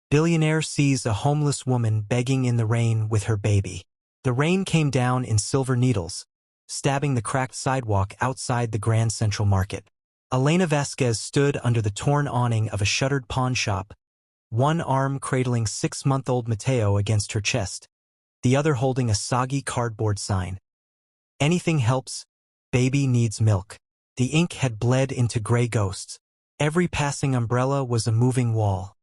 Billionaire sees a homeless woman begging in the rain with her baby. The rain came down in silver needles, stabbing the cracked sidewalk outside the Grand Central Market. Elena Vasquez stood under the torn awning of a shuttered pawn shop, one arm cradling 6-month-old Mateo against her chest, the other holding a soggy cardboard sign. Anything helps, baby needs milk. The ink had bled into gray ghosts. Every passing umbrella was a moving wall.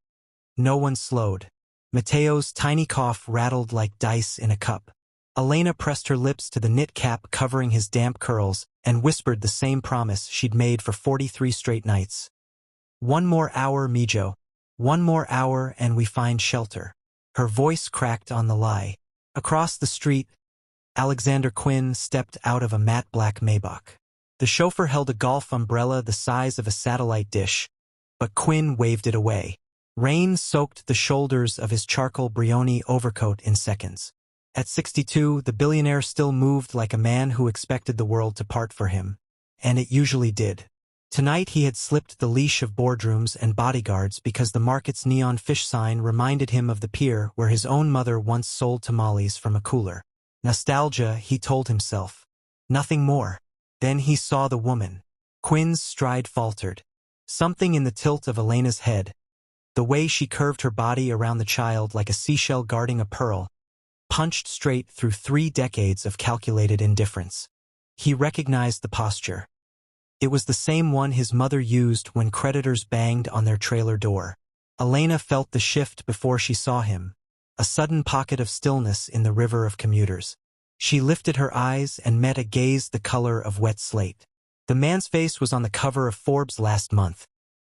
No one slowed. Mateo's tiny cough rattled like dice in a cup. Elena pressed her lips to the knit cap covering his damp curls and whispered the same promise she'd made for 43 straight nights. "One more hour, Mijo. One more hour and we find shelter." Her voice cracked on the lie. Across the street, Alexander Quinn stepped out of a matte black Maybach. The chauffeur held a golf umbrella the size of a satellite dish, but Quinn waved it away. Rain soaked the shoulders of his charcoal Brioni overcoat in seconds. At 62, the billionaire still moved like a man who expected the world to part for him, and it usually did. Tonight he had slipped the leash of boardrooms and bodyguards because the market's neon fish sign reminded him of the pier where his own mother once sold tamales from a cooler. Nostalgia, he told himself. Nothing more. Then he saw the woman. Quinn's stride faltered. Something in the tilt of Elena's head, the way she curved her body around the child like a seashell guarding a pearl, punched straight through 3 decades of calculated indifference. He recognized the posture. It was the same one his mother used when creditors banged on their trailer door. Elena felt the shift before she saw him, a sudden pocket of stillness in the river of commuters. She lifted her eyes and met a gaze the color of wet slate. The man's face was on the cover of Forbes last month.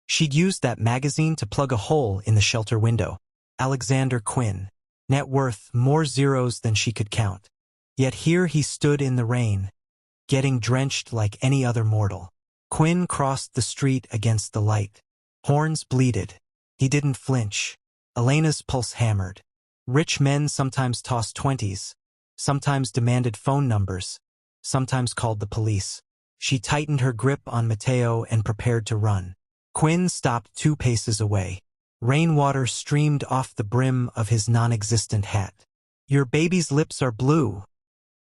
She'd used that magazine to plug a hole in the shelter window. Alexander Quinn. Net worth more zeros than she could count. Yet here he stood in the rain, getting drenched like any other mortal. Quinn crossed the street against the light. Horns bleated. He didn't flinch. Elena's pulse hammered. Rich men sometimes tossed 20s, sometimes demanded phone numbers, sometimes called the police. She tightened her grip on Mateo and prepared to run. Quinn stopped 2 paces away. Rainwater streamed off the brim of his non-existent hat. "Your baby's lips are blue,"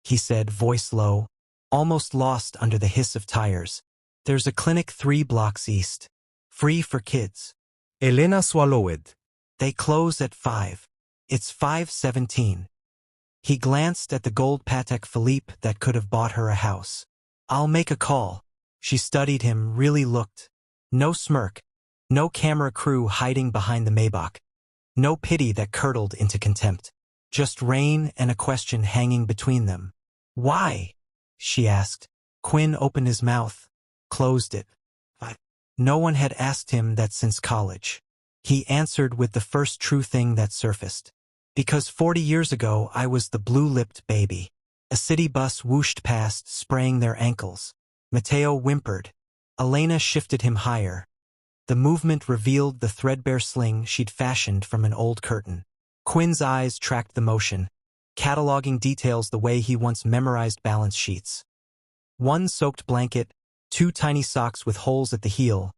he said, voice low, almost lost under the hiss of tires. "There's a clinic 3 blocks east. Free for kids." Elena swallowed. "They close at 5. It's 5:17. He glanced at the gold Patek Philippe that could have bought her a house. "I'll make a call." She studied him, really looked. No smirk. No camera crew hiding behind the Maybach. No pity that curdled into contempt. Just rain and a question hanging between them. "Why?" she asked. Quinn opened his mouth, closed it. No one had asked him that since college. He answered with the first true thing that surfaced. "Because 40 years ago I was the blue-lipped baby." A city bus whooshed past, spraying their ankles. Mateo whimpered. Elena shifted him higher. The movement revealed the threadbare sling she'd fashioned from an old curtain. Quinn's eyes tracked the motion, cataloging details the way he once memorized balance sheets. 1 soaked blanket, 2 tiny socks with holes at the heel,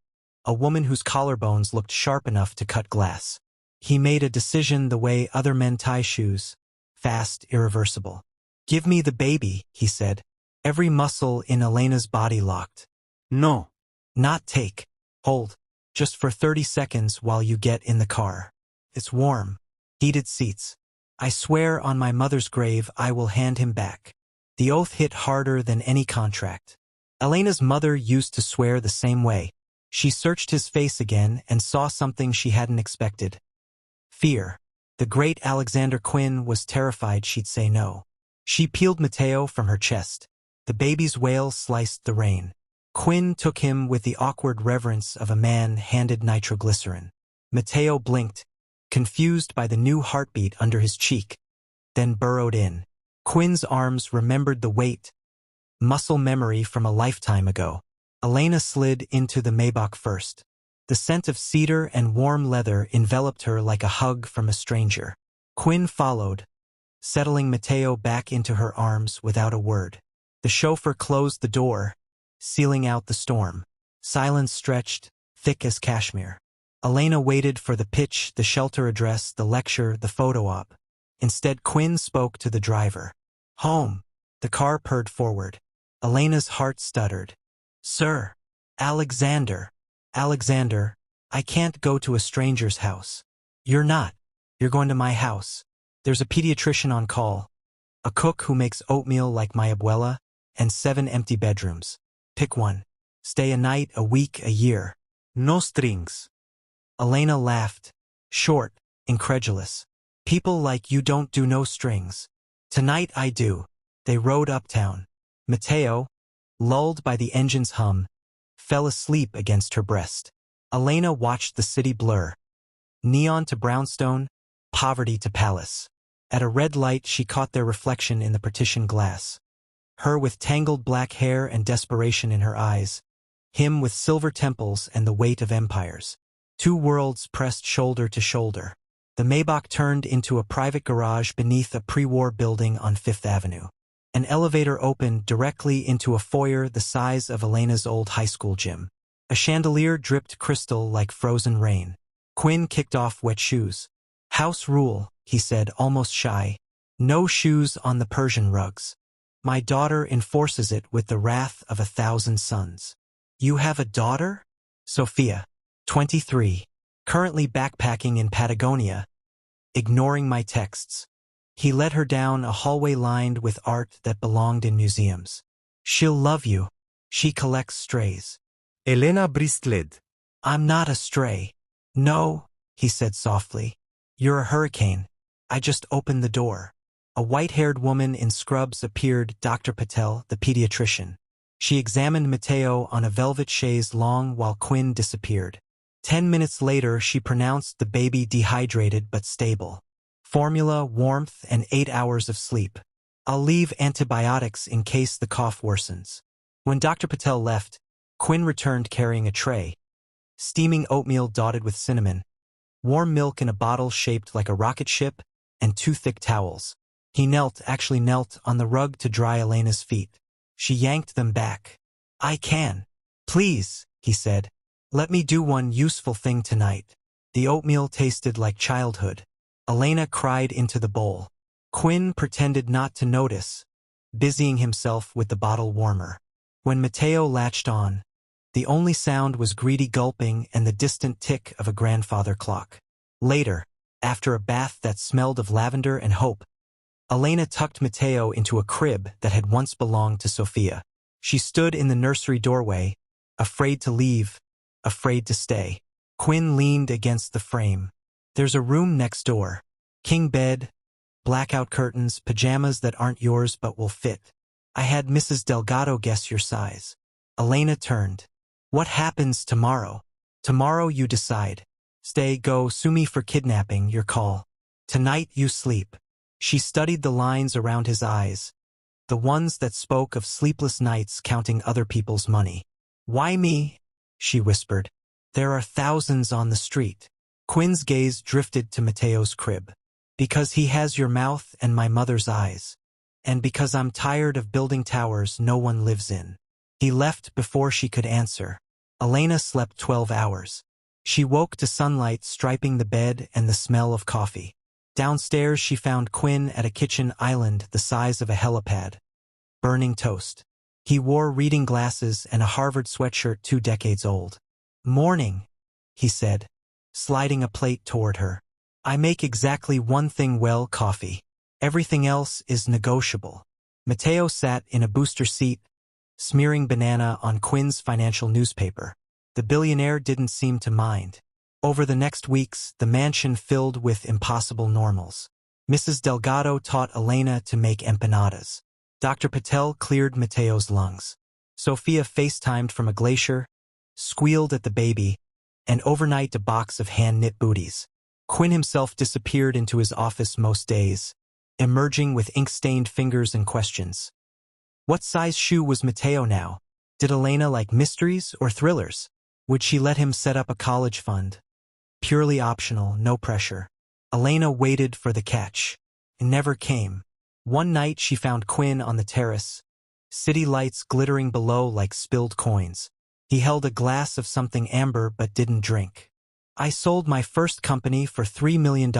a woman whose collarbones looked sharp enough to cut glass. He made a decision the way other men tie shoes, fast, irreversible. "Give me the baby," he said. Every muscle in Elena's body locked. No. "Not take. Hold. Just for 30 seconds while you get in the car. It's warm. Heated seats. I swear on my mother's grave I will hand him back." The oath hit harder than any contract. Elena's mother used to swear the same way. She searched his face again and saw something she hadn't expected. Fear. The great Alexander Quinn was terrified she'd say no. She peeled Mateo from her chest. The baby's wail sliced the rain. Quinn took him with the awkward reverence of a man handed nitroglycerin. Mateo blinked, confused by the new heartbeat under his cheek, then burrowed in. Quinn's arms remembered the weight, muscle memory from a lifetime ago. Elena slid into the Maybach first. The scent of cedar and warm leather enveloped her like a hug from a stranger. Quinn followed, settling Mateo back into her arms without a word. The chauffeur closed the door, sealing out the storm. Silence stretched, thick as cashmere. Elena waited for the pitch, the shelter address, the lecture, the photo op. Instead, Quinn spoke to the driver. Home. The car purred forward. Elena's heart stuttered. Sir. Alexander. Alexander, I can't go to a stranger's house. You're not. You're going to my house. There's a pediatrician on call. A cook who makes oatmeal like my abuela, and 7 empty bedrooms. Pick one. Stay a night, a week, a year. No strings. Elena laughed. Short, incredulous. People like you don't do no strings. Tonight I do. They rode uptown. Mateo, lulled by the engine's hum, fell asleep against her breast. Elena watched the city blur. Neon to brownstone, poverty to palace. At a red light she caught their reflection in the partition glass. Her with tangled black hair and desperation in her eyes. Him with silver temples and the weight of empires. 2 worlds pressed shoulder to shoulder. The Maybach turned into a private garage beneath a pre-war building on 5th Avenue. An elevator opened directly into a foyer the size of Elena's old high school gym. A chandelier dripped crystal like frozen rain. Quinn kicked off wet shoes. House rule, he said, almost shy. No shoes on the Persian rugs. My daughter enforces it with the wrath of 1,000 suns. You have a daughter? Sophia, 23. Currently backpacking in Patagonia, ignoring my texts. He led her down a hallway lined with art that belonged in museums. She'll love you. She collects strays. Elena bristled. I'm not a stray. No, he said softly. You're a hurricane. I just opened the door. A white-haired woman in scrubs appeared, Dr. Patel, the pediatrician. She examined Mateo on a velvet chaise longue while Quinn disappeared. 10 minutes later, she pronounced the baby dehydrated but stable. Formula, warmth, and 8 hours of sleep. I'll leave antibiotics in case the cough worsens. When Dr. Patel left, Quinn returned carrying a tray. Steaming oatmeal dotted with cinnamon. Warm milk in a bottle shaped like a rocket ship, and 2 thick towels. He actually knelt, on the rug to dry Elena's feet. She yanked them back. I can. Please, he said. Let me do one useful thing tonight. The oatmeal tasted like childhood. Elena cried into the bowl. Quinn pretended not to notice, busying himself with the bottle warmer. When Mateo latched on, the only sound was greedy gulping and the distant tick of a grandfather clock. Later, after a bath that smelled of lavender and hope, Elena tucked Mateo into a crib that had once belonged to Sophia. She stood in the nursery doorway, afraid to leave, afraid to stay. Quinn leaned against the frame. There's a room next door. King bed, blackout curtains, pajamas that aren't yours but will fit. I had Mrs. Delgado guess your size. Elena turned. What happens tomorrow? Tomorrow you decide. Stay, go, sue me for kidnapping, your call. Tonight you sleep. She studied the lines around his eyes, the ones that spoke of sleepless nights counting other people's money. Why me? She whispered. There are thousands on the street. Quinn's gaze drifted to Mateo's crib. Because he has your mouth and my mother's eyes. And because I'm tired of building towers no one lives in. He left before she could answer. Elena slept 12 hours. She woke to sunlight striping the bed and the smell of coffee. Downstairs she found Quinn at a kitchen island the size of a helipad. Burning toast. He wore reading glasses and a Harvard sweatshirt 2 decades old. Morning, he said, sliding a plate toward her. I make exactly one thing well, coffee. Everything else is negotiable. Mateo sat in a booster seat, smearing banana on Quinn's financial newspaper. The billionaire didn't seem to mind. Over the next weeks, the mansion filled with impossible normals. Mrs. Delgado taught Elena to make empanadas. Dr. Patel cleared Mateo's lungs. Sophia FaceTimed from a glacier, squealed at the baby, and overnight a box of hand-knit booties. Quinn himself disappeared into his office most days, emerging with ink-stained fingers and questions. What size shoe was Mateo now? Did Elena like mysteries or thrillers? Would she let him set up a college fund? Purely optional, no pressure. Elena waited for the catch. It never came. One night she found Quinn on the terrace, city lights glittering below like spilled coins. He held a glass of something amber but didn't drink. I sold my first company for $3 million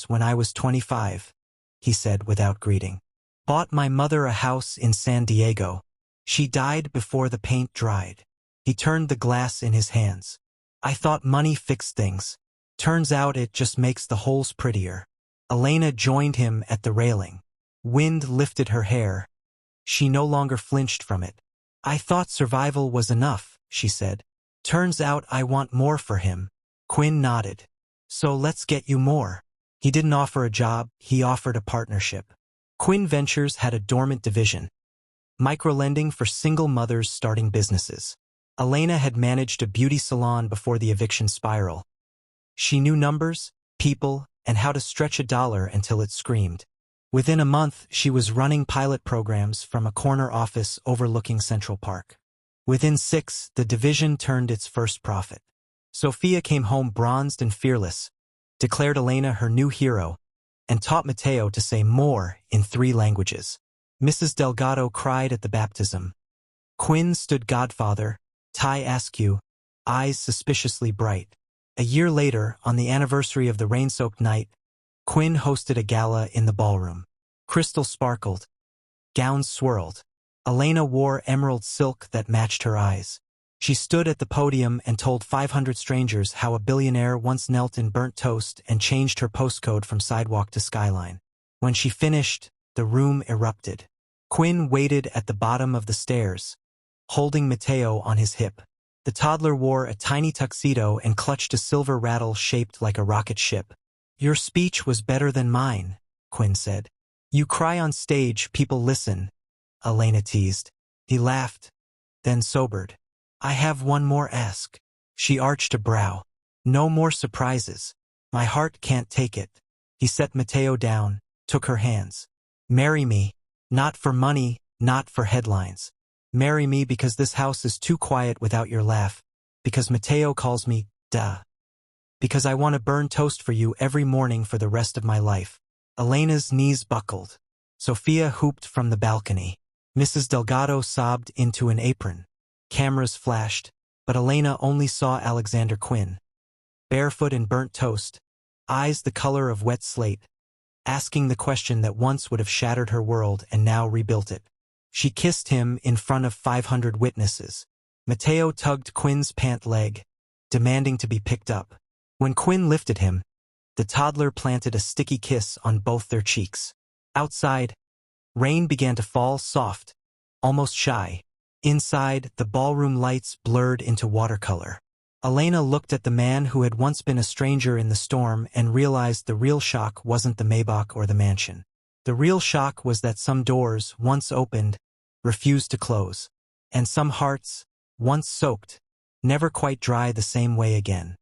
when I was 25, he said without greeting. Bought my mother a house in San Diego. She died before the paint dried. He turned the glass in his hands. I thought money fixed things. Turns out it just makes the holes prettier. Elena joined him at the railing. Wind lifted her hair. She no longer flinched from it. I thought survival was enough, she said. Turns out I want more for him. Quinn nodded. So let's get you more. He didn't offer a job, he offered a partnership. Quinn Ventures had a dormant division. Microlending for single mothers starting businesses. Elena had managed a beauty salon before the eviction spiral. She knew numbers, people, and how to stretch a dollar until it screamed. Within a month, she was running pilot programs from a corner office overlooking Central Park. Within 6, the division turned its first profit. Sophia came home bronzed and fearless, declared Elena her new hero, and taught Mateo to say more in 3 languages. Mrs. Delgado cried at the baptism. Quinn stood godfather, tie askew, eyes suspiciously bright. A year later, on the anniversary of the rain-soaked night, Quinn hosted a gala in the ballroom. Crystal sparkled. Gowns swirled. Elena wore emerald silk that matched her eyes. She stood at the podium and told 500 strangers how a billionaire once knelt in burnt toast and changed her postcode from sidewalk to skyline. When she finished, the room erupted. Quinn waited at the bottom of the stairs, holding Mateo on his hip. The toddler wore a tiny tuxedo and clutched a silver rattle shaped like a rocket ship. Your speech was better than mine, Quinn said. You cry on stage, people listen, Elena teased. He laughed, then sobered. I have one more ask. She arched a brow. No more surprises. My heart can't take it. He set Mateo down, took her hands. Marry me, not for money, not for headlines. Marry me because this house is too quiet without your laugh, because Mateo calls me, duh. Because I want to burn toast for you every morning for the rest of my life. Elena's knees buckled. Sophia hooped from the balcony. Mrs. Delgado sobbed into an apron. Cameras flashed, but Elena only saw Alexander Quinn. Barefoot and burnt toast, eyes the color of wet slate, asking the question that once would have shattered her world and now rebuilt it. She kissed him in front of 500 witnesses. Mateo tugged Quinn's pant leg, demanding to be picked up. When Quinn lifted him, the toddler planted a sticky kiss on both their cheeks. Outside, rain began to fall soft, almost shy. Inside, the ballroom lights blurred into watercolor. Elena looked at the man who had once been a stranger in the storm and realized the real shock wasn't the Maybach or the mansion. The real shock was that some doors, once opened, refused to close. And some hearts, once soaked, never quite dry the same way again.